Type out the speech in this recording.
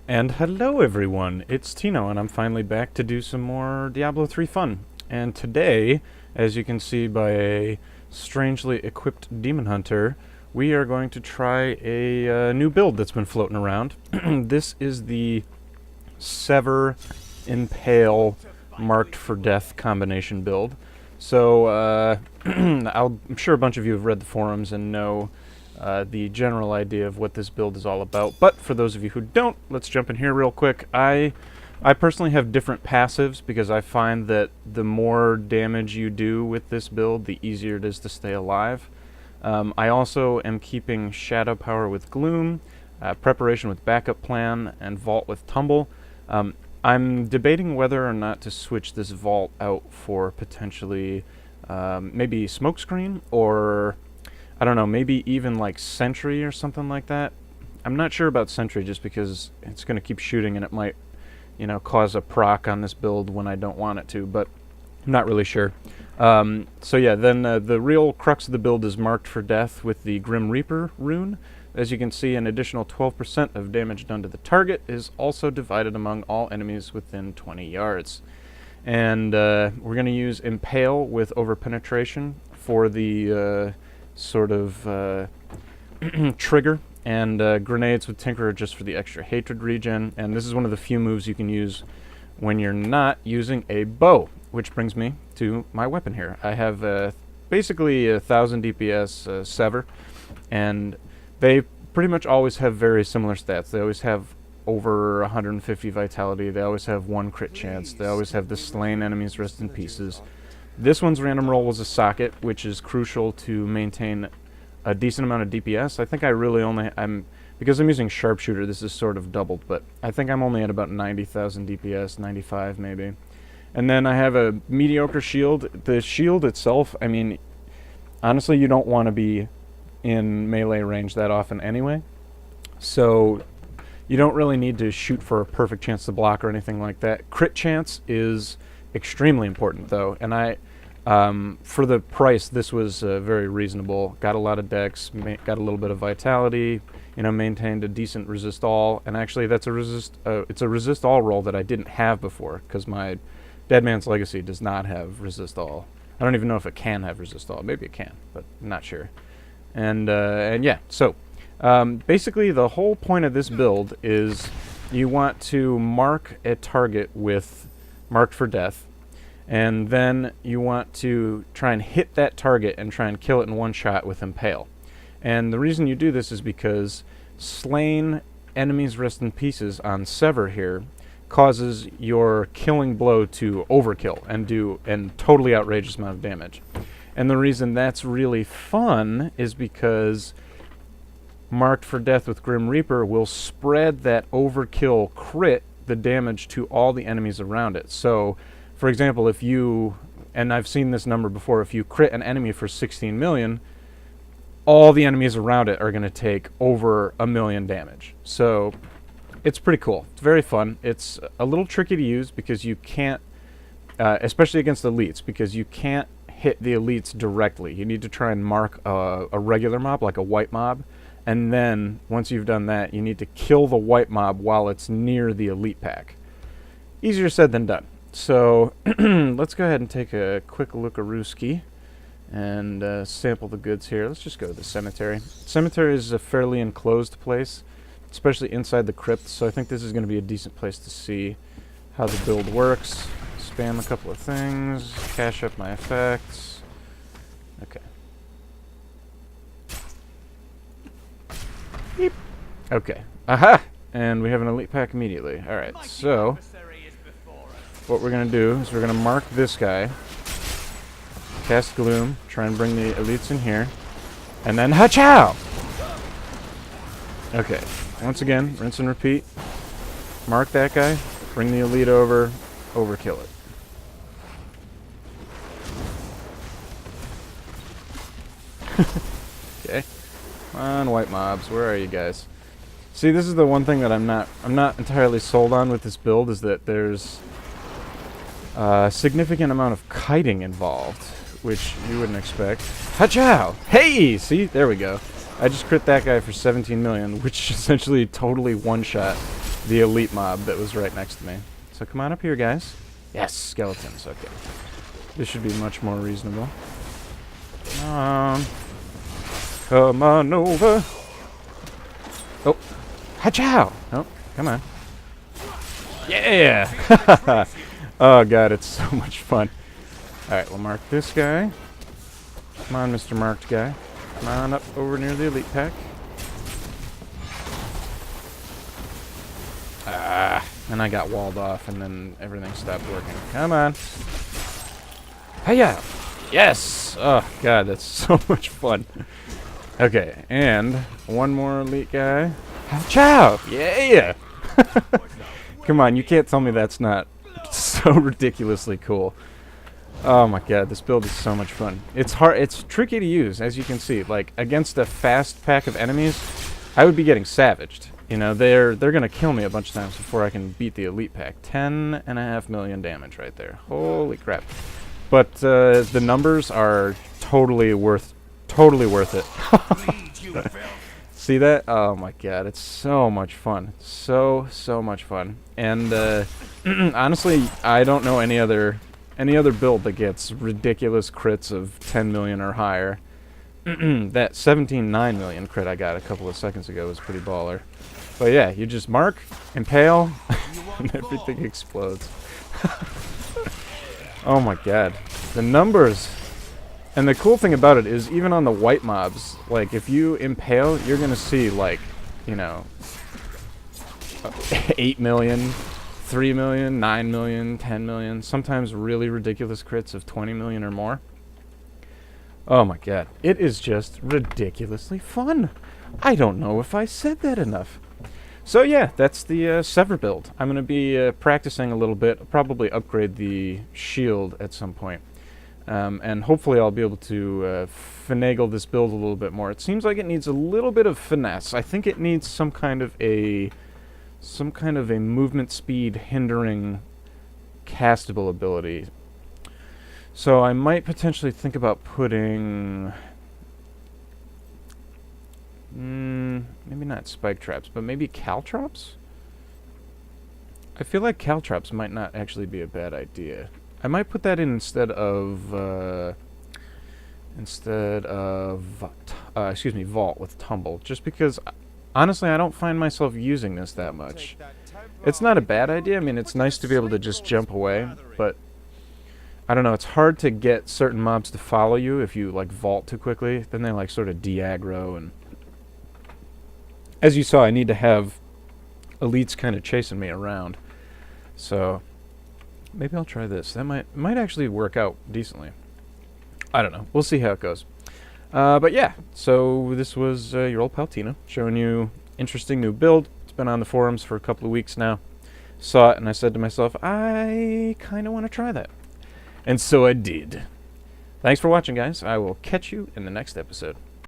And hello everyone, it's Tino and I'm finally back to do some more Diablo 3 fun. And today, as you can see by a strangely equipped demon hunter, we are going to try a new build that's been floating around. This is the Sever Impale Marked for Death combination build. So I'm sure a bunch of you have read the forums and know the general idea of what this build is all about. But for those of you who don't, let's jump in here real quick. I personally have different passives because I find that the more damage you do with this build, the easier it is to stay alive. I also am keeping Shadow Power with Gloom, Preparation with Backup Plan, and Vault with Tumble. I'm debating whether or not to switch this Vault out for potentially maybe Smokescreen, or I don't know, maybe even like Sentry or something like that. I'm not sure about Sentry just because it's going to keep shooting and it might, you know, cause a proc on this build when I don't want it to, but I'm not really sure. So yeah, then the real crux of the build is Marked for Death with the Grim Reaper rune. As you can see, an additional 12% of damage done to the target is also divided among all enemies within 20 yards. And we're going to use Impale with Overpenetration for the sort of trigger, and Grenades with Tinkerer just for the extra hatred regen. And this is one of the few moves you can use when you're not using a bow, which brings me to my weapon here. I have basically 1000 DPS Sever, and they pretty much always have very similar stats. They always have over 150 vitality, they always have 1 crit chance, they always have the slain enemies rest in pieces. This one's random roll was a socket, which is crucial to maintain a decent amount of DPS. I think I really only, because I'm using Sharpshooter, this is sort of doubled, but I think I'm only at about 90,000 DPS, 95 maybe. And then I have a mediocre shield. The shield itself, I mean, honestly, you don't want to be in melee range that often anyway, so you don't really need to shoot for a perfect chance to block or anything like that. Crit chance is extremely important though, and for the price this was very reasonable. Got a lot of dex, got a little bit of vitality, you know, maintained a decent resist all, and actually that's it's a resist all roll that I didn't have before because my Dead Man's Legacy does not have resist all. I don't even know if it can have resist all. Maybe it can, but I'm not sure. And yeah, so basically the whole point of this build is you want to mark a target with Marked for Death, and then you want to try and hit that target and try and kill it in one shot with Impale. And the reason you do this is because slain enemies rest in pieces on Sever here causes your killing blow to overkill and do a totally outrageous amount of damage. And the reason that's really fun is because Marked for Death with Grim Reaper will spread that overkill crit, the damage, to all the enemies around it. So, for example, if you, and I've seen this number before, if you crit an enemy for 16 million, all the enemies around it are going to take over 1 million damage. So, it's pretty cool. It's very fun. It's a little tricky to use because you can't, especially against elites, because you can't hit the elites directly. You need to try and mark a regular mob, like a white mob, and then once you've done that, you need to kill the white mob while it's near the elite pack. Easier said than done. So let's go ahead and take a quick look-a-rooski and sample the goods here. Let's just go to the cemetery. Cemetery is a fairly enclosed place, especially inside the crypt, so I think this is going to be a decent place to see how the build works. Spam a couple of things, cache up my effects. Okay. Beep. Okay. Aha! And we have an elite pack immediately. Alright, so what we're going to do is we're going to mark this guy, cast Gloom, try and bring the elites in here, and then ha-chow! Okay, once again, rinse and repeat. Mark that guy, bring the elite over, overkill it. Okay. Come on, white mobs, where are you guys? See, this is the one thing that I'm not entirely sold on with this build, is that there's a significant amount of kiting involved, which you wouldn't expect. Ha-chow! Hey! See? There we go. I just crit that guy for 17 million, which essentially totally one-shot the elite mob that was right next to me. So come on up here, guys. Yes, skeletons. Okay. This should be much more reasonable. Come on. Come on over. Oh. Ha-chow! Oh, come on. Yeah! Oh, God, it's so much fun. Alright, we'll mark this guy. Come on, Mr. Marked guy. Come on up over near the elite pack. Ah, and I got walled off, and then everything stopped working. Come on. Hiya! Yes! Oh, God, that's so much fun. Okay, and one more elite guy. Ciao! Yeah! Come on, you can't tell me that's not so ridiculously cool. Oh my god, this build is so much fun. It's hard, it's tricky to use, as you can see. Like, against a fast pack of enemies, I would be getting savaged. You know, they're gonna kill me a bunch of times before I can beat the elite pack. 10.5 million damage right there. Holy crap. But the numbers are totally worth it. See that? Oh my god, it's so much fun. So much fun. And honestly, I don't know any other build that gets ridiculous crits of 10 million or higher. That 17.9 million crit I got a couple of seconds ago was pretty baller. But yeah, you just mark, impale, and everything explodes. Oh my god. The numbers. And the cool thing about it is, even on the white mobs, like, if you impale, you're gonna see, like, you know, 8 million, 3 million, 9 million, 10 million, sometimes really ridiculous crits of 20 million or more. Oh my god. It is just ridiculously fun. I don't know if I said that enough. So yeah, that's the Sever build. I'm gonna be practicing a little bit, probably upgrade the shield at some point. And hopefully I'll be able to finagle this build a little bit more. It seems like it needs a little bit of finesse. I think it needs some kind of a movement speed hindering castable ability. So I might potentially think about putting maybe not spike traps, but maybe caltrops? I feel like caltrops might not actually be a bad idea. I might put that in instead of vault with tumble, just because honestly I don't find myself using this that much. It's not a bad idea. I mean, it's nice to be able to just jump away, but I don't know, it's hard to get certain mobs to follow you if you like vault too quickly. Then they like sort of de-aggro, and as you saw, I need to have elites kind of chasing me around. So maybe I'll try this. That might actually work out decently. I don't know. We'll see how it goes. But yeah, so this was your old pal Tina showing you interesting new build. It's been on the forums for a couple of weeks now. Saw it and I said to myself, I kind of want to try that. And so I did. Thanks for watching, guys. I will catch you in the next episode.